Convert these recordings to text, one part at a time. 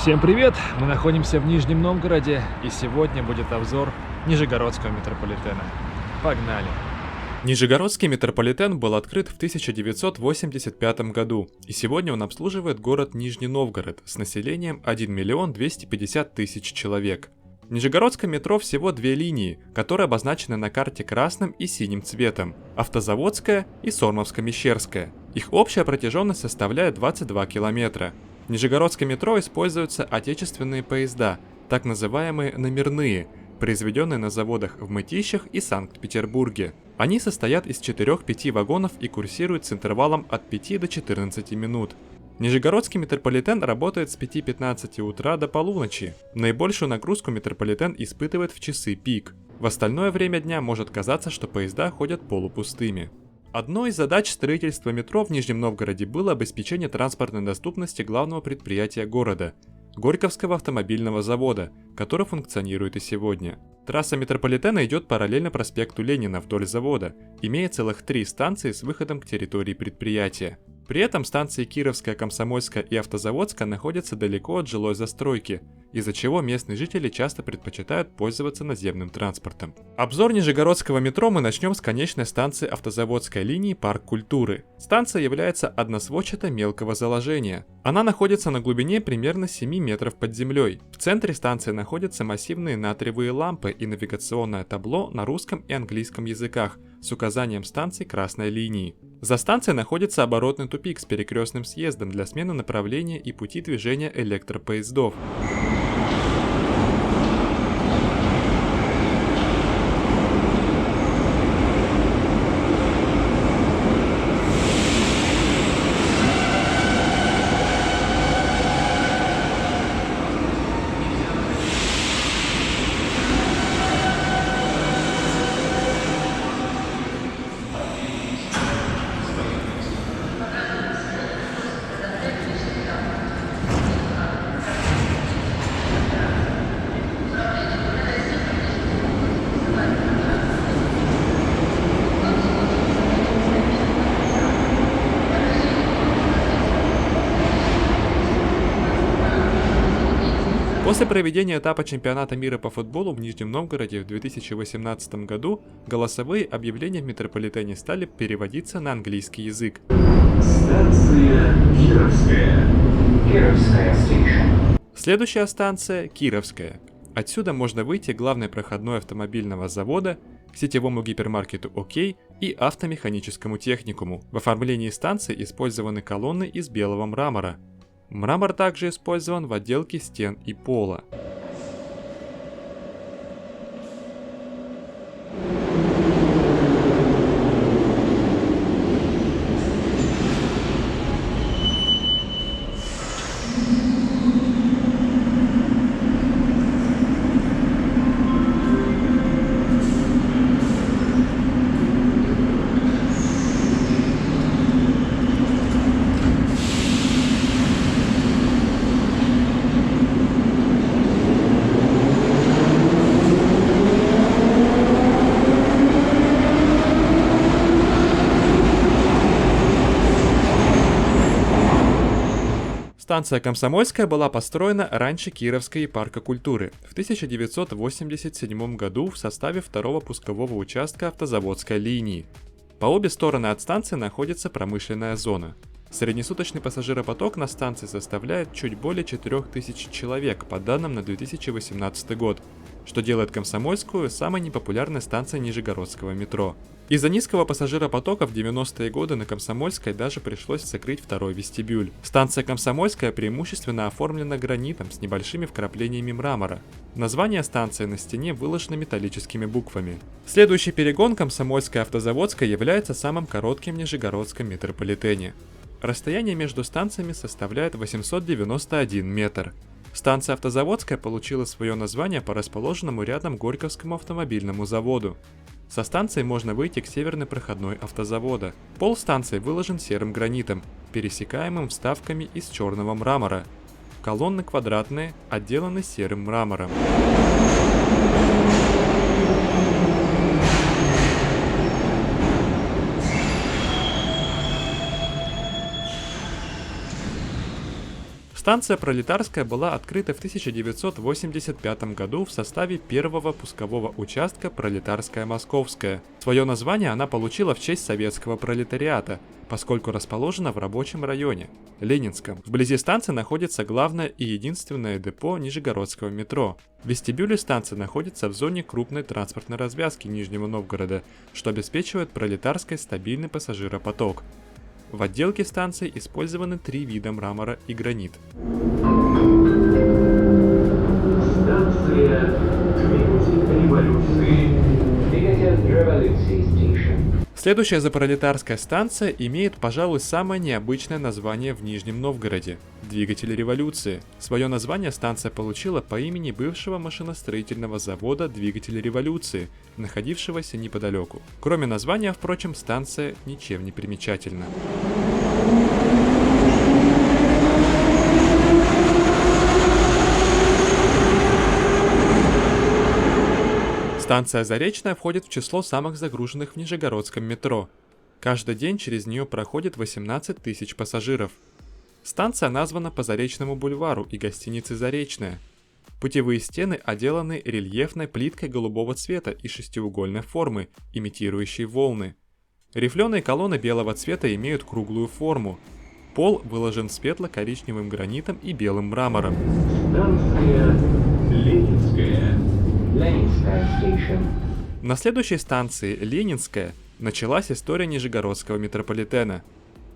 Всем привет! Мы находимся в Нижнем Новгороде, и сегодня будет обзор Нижегородского метрополитена. Погнали! Нижегородский метрополитен был открыт в 1985 году, и сегодня он обслуживает город Нижний Новгород с населением 1 250 000 человек. В Нижегородском метро всего две линии, которые обозначены на карте красным и синим цветом – Автозаводская и Сормовско-Мещерская. Их общая протяженность составляет 22 километра. В Нижегородском метро используются отечественные поезда, так называемые номерные, произведенные на заводах в Мытищах и Санкт-Петербурге. Они состоят из 4-5 вагонов и курсируют с интервалом от 5 до 14 минут. Нижегородский метрополитен работает с 5:15 утра до полуночи. Наибольшую нагрузку метрополитен испытывает в часы пик. В остальное время дня может казаться, что поезда ходят полупустыми. Одной из задач строительства метро в Нижнем Новгороде было обеспечение транспортной доступности главного предприятия города – Горьковского автомобильного завода, который функционирует и сегодня. Трасса метрополитена идет параллельно проспекту Ленина вдоль завода, имея целых 3 станции с выходом к территории предприятия. При этом станции Кировская, Комсомольская и Автозаводская находятся далеко от жилой застройки, из-за чего местные жители часто предпочитают пользоваться наземным транспортом. Обзор Нижегородского метро мы начнем с конечной станции Автозаводской линии Парк культуры. Станция является односводчатой мелкого заложения. Она находится на глубине примерно 7 метров под землей. В центре станции находятся массивные натриевые лампы и навигационное табло на русском и английском языках с указанием станций красной линии. За станцией находится оборотный тупик с перекрестным съездом для смены направления и пути движения электропоездов. После проведения этапа чемпионата мира по футболу в Нижнем Новгороде в 2018 году голосовые объявления в метрополитене стали переводиться на английский язык. Станция Кировская. Кировская station. Следующая станция – Кировская. Отсюда можно выйти к главной проходной автомобильного завода, к сетевому гипермаркету ОК и автомеханическому техникуму. В оформлении станции использованы колонны из белого мрамора. Мрамор также использован в отделке стен и пола. Станция Комсомольская была построена раньше Кировской и Парка культуры в 1987 году в составе второго пускового участка Автозаводской линии. По обе стороны от станции находится промышленная зона. Среднесуточный пассажиропоток на станции составляет чуть более 4000 человек по данным на 2018 год, что делает Комсомольскую самой непопулярной станцией Нижегородского метро. Из-за низкого пассажиропотока в 90-е годы на Комсомольской даже пришлось закрыть второй вестибюль. Станция Комсомольская преимущественно оформлена гранитом с небольшими вкраплениями мрамора. Название станции на стене выложено металлическими буквами. Следующий перегон Комсомольская Автозаводская является самым коротким в Нижегородском метрополитене. Расстояние между станциями составляет 891 метр. Станция Автозаводская получила свое название по расположенному рядом Горьковскому автомобильному заводу. Со станции можно выйти к северной проходной автозавода. Пол станции выложен серым гранитом, пересекаемым вставками из черного мрамора. Колонны квадратные, отделаны серым мрамором. Станция Пролетарская была открыта в 1985 году в составе первого пускового участка Пролетарская-Московская. Свое название она получила в честь советского пролетариата, поскольку расположена в рабочем районе – Ленинском. Вблизи станции находится главное и единственное депо Нижегородского метро. Вестибюль станции находится в зоне крупной транспортной развязки Нижнего Новгорода, что обеспечивает Пролетарской стабильный пассажиропоток. В отделке станции использованы 3 вида мрамора и гранит. Станция Двигатель революции. Двигатель революции Station. Следующая запролетарская станция имеет, пожалуй, самое необычное название в Нижнем Новгороде – Двигатель революции. Свое название станция получила по имени бывшего машиностроительного завода «Двигатель революции», находившегося неподалеку. Кроме названия, впрочем, станция ничем не примечательна. Станция Заречная входит в число самых загруженных в Нижегородском метро. Каждый день через нее проходит 18 тысяч пассажиров. Станция названа по Заречному бульвару и гостинице «Заречная». Путевые стены отделаны рельефной плиткой голубого цвета и шестиугольной формы, имитирующей волны. Рифленые колонны белого цвета имеют круглую форму. Пол выложен светло-коричневым гранитом и белым мрамором. Станция Ленинская. Ленинская Station. На следующей станции, Ленинская, началась история Нижегородского метрополитена.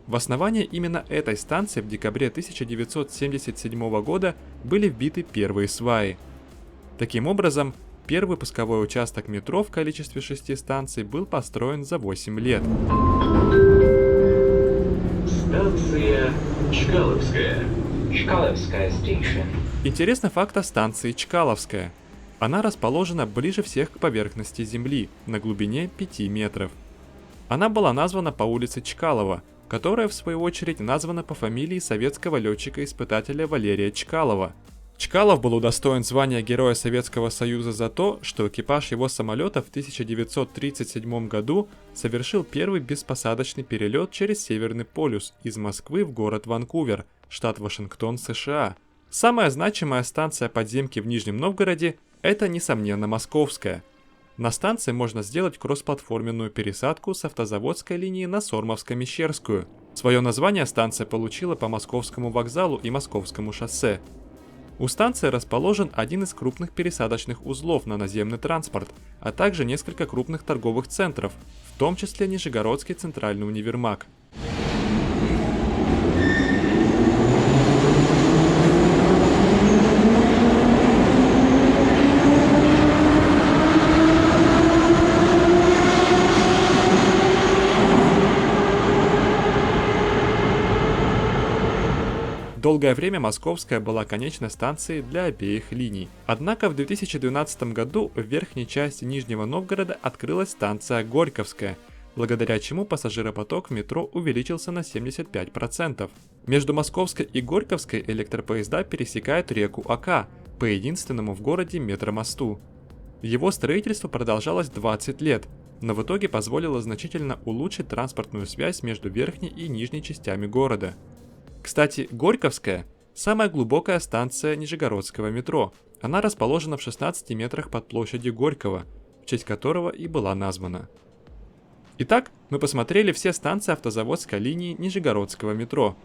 В основании именно этой станции в декабре 1977 года были вбиты первые сваи. Таким образом, первый пусковой участок метро в количестве 6 станций был построен за 8 лет. Станция Чкаловская. Чкаловская Station. Интересный факт о станции Чкаловская. Она расположена ближе всех к поверхности Земли, на глубине 5 метров. Она была названа по улице Чкалова, которая в свою очередь названа по фамилии советского летчика-испытателя Валерия Чкалова. Чкалов был удостоен звания Героя Советского Союза за то, что экипаж его самолета в 1937 году совершил первый беспосадочный перелет через Северный полюс из Москвы в город Ванкувер, штат Вашингтон, США. Самая значимая станция подземки в Нижнем Новгороде – это, несомненно, Московская. На станции можно сделать кроссплатформенную пересадку с автозаводской линии на Сормовско-Мещерскую. Свое название станция получила по Московскому вокзалу и Московскому шоссе. У станции расположен один из крупных пересадочных узлов на наземный транспорт, а также несколько крупных торговых центров, в том числе Нижегородский центральный универмаг. Долгое время Московская была конечной станцией для обеих линий. Однако в 2012 году в верхней части Нижнего Новгорода открылась станция Горьковская, благодаря чему пассажиропоток в метро увеличился на 75%. Между Московской и Горьковской электропоезда пересекают реку Ока по единственному в городе метромосту. Его строительство продолжалось 20 лет, но в итоге позволило значительно улучшить транспортную связь между верхней и нижней частями города. Кстати, Горьковская – самая глубокая станция Нижегородского метро. Она расположена в 16 метрах под площадью Горького, в честь которого и была названа. Итак, мы посмотрели все станции автозаводской линии Нижегородского метро.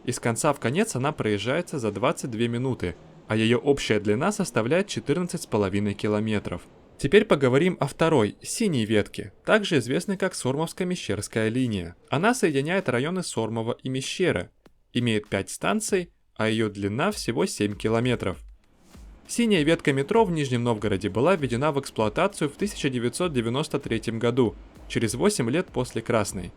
Из конца в конец она проезжается за 22 минуты, а ее общая длина составляет 14,5 километров. Теперь поговорим о второй, синей ветке, также известной как Сормовско-Мещерская линия. Она соединяет районы Сормова и Мещеры. Имеет 5 станций, а ее длина всего 7 километров. Синяя ветка метро в Нижнем Новгороде была введена в эксплуатацию в 1993 году, через 8 лет после красной.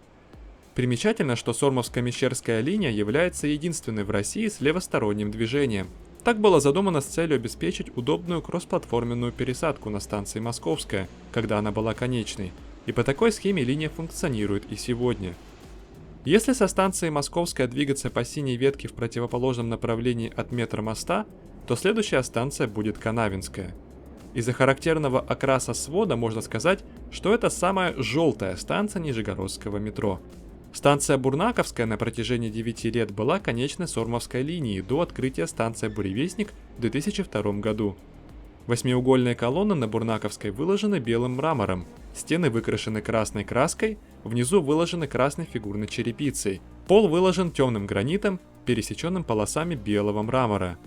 Примечательно, что Сормовско-Мещерская линия является единственной в России с левосторонним движением. Так было задумано с целью обеспечить удобную кроссплатформенную пересадку на станции Московская, когда она была конечной, и по такой схеме линия функционирует и сегодня. Если со станции Московская двигаться по синей ветке в противоположном направлении от метромоста, то следующая станция будет Канавинская. Из-за характерного окраса свода можно сказать, что это самая желтая станция Нижегородского метро. Станция Бурнаковская на протяжении 9 лет была конечной Сормовской линии до открытия станции Буревестник в 2002 году. Восьмиугольные колонны на Бурнаковской выложены белым мрамором, стены выкрашены красной краской, внизу выложены красной фигурной черепицей, пол выложен темным гранитом, пересеченным полосами белого мрамора.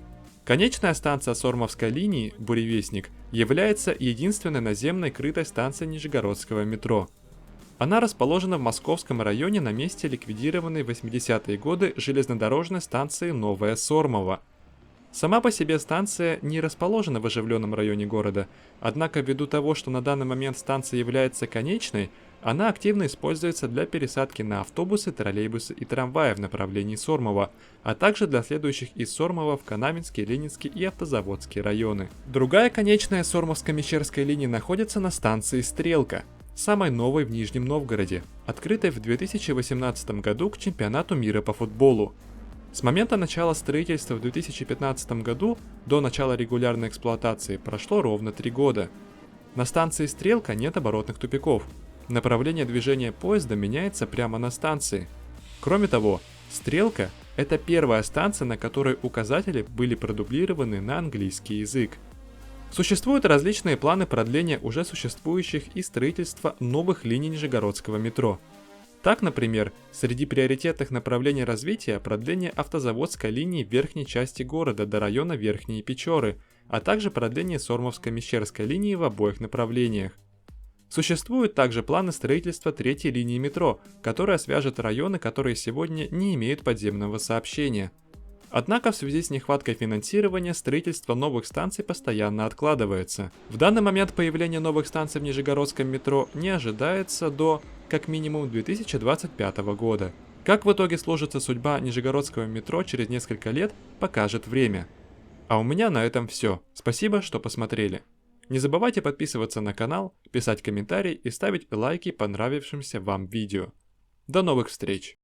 Конечная станция Сормовской линии Буревестник является единственной наземной крытой станцией Нижегородского метро. Она расположена в Московском районе на месте ликвидированной в 80-е годы железнодорожной станции Новая Сормово. Сама по себе станция не расположена в оживленном районе города, однако ввиду того, что на данный момент станция является конечной, она активно используется для пересадки на автобусы, троллейбусы и трамваи в направлении Сормова, а также для следующих из Сормова в Канавинский, Ленинский и Автозаводский районы. Другая конечная Сормовско-Мещерской линии находится на станции Стрелка, самой новой в Нижнем Новгороде, открытой в 2018 году к чемпионату мира по футболу. С момента начала строительства в 2015 году до начала регулярной эксплуатации прошло ровно 3 года. На станции Стрелка нет оборотных тупиков. Направление движения поезда меняется прямо на станции. Кроме того, Стрелка – это первая станция, на которой указатели были продублированы на английский язык. Существуют различные планы продления уже существующих и строительства новых линий Нижегородского метро. Так, например, среди приоритетных направлений развития продление автозаводской линии в верхней части города до района Верхние Печоры, а также продление Сормовско-Мещерской линии в обоих направлениях. Существуют также планы строительства третьей линии метро, которая свяжет районы, которые сегодня не имеют подземного сообщения. Однако в связи с нехваткой финансирования строительство новых станций постоянно откладывается. В данный момент появление новых станций в Нижегородском метро не ожидается до, как минимум, 2025 года. Как в итоге сложится судьба Нижегородского метро через несколько лет, покажет время. А у меня на этом все. Спасибо, что посмотрели. Не забывайте подписываться на канал, писать комментарии и ставить лайки понравившимся вам видео. До новых встреч!